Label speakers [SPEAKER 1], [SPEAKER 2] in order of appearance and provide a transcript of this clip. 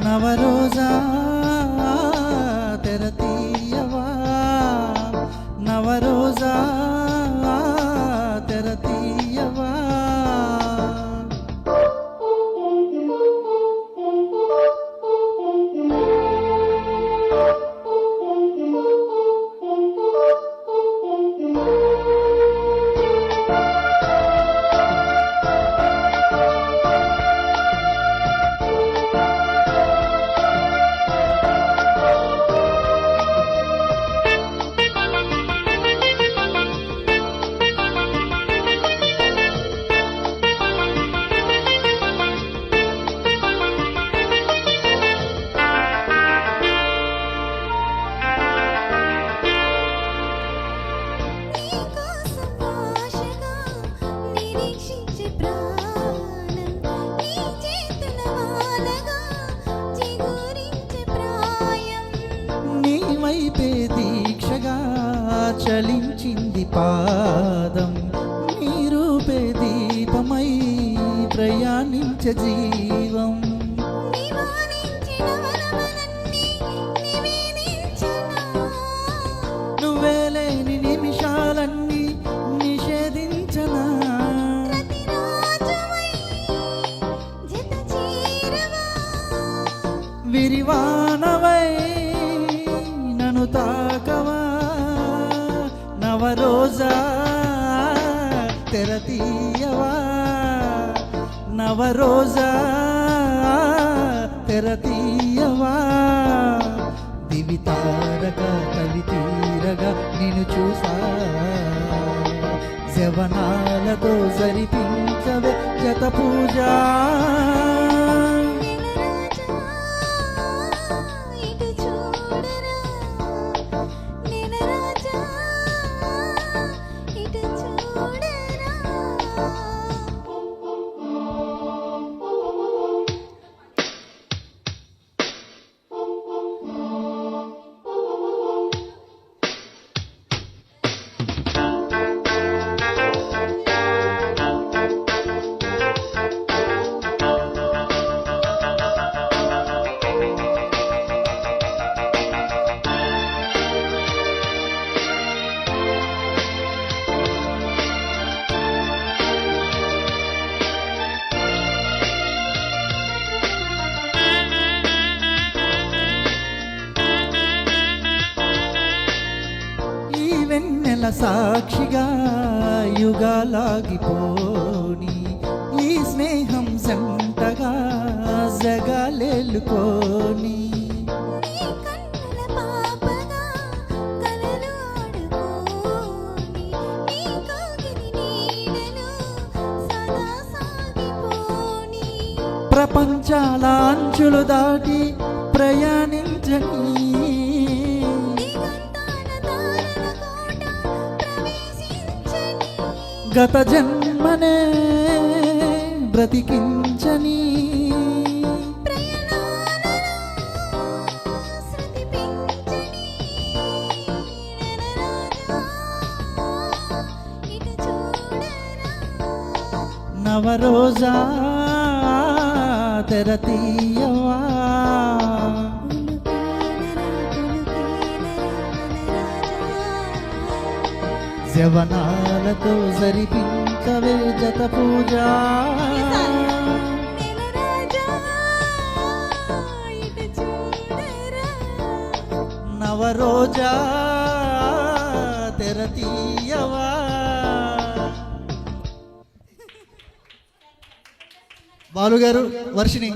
[SPEAKER 1] నవరోజా తెరతీయవా నవరోజా తెరతీయవా వైపే దీక్షగా చలించింది పాదం నీ రూపే దీపమై ప్రయాణించ జీవం నువ్వే లేని నిమిషాలన్నీ నిషేధించనా విరివానవై తాకవా నవరోజా తెరతీయవా నవరోజా తెరతీయవా దివి తారక తవి తీరగా నిన్ను చూసా జవనాలతో జరిపించవే జత పూజా వెన్నెల సాక్షిగా యుగాలాగిపోని ఈ స్నేహం జంటగా జగాలేలుకోని ప్రపంచాల అంచులు దాటి ప్రయాణించని గత జన్మనే బ్రతికించని నవరోజా తెరతీయవా జవనాలతో జరిపించవే జత పూజా నవరోజా తెర తీయవా. బాలు గారు, వర్షిని.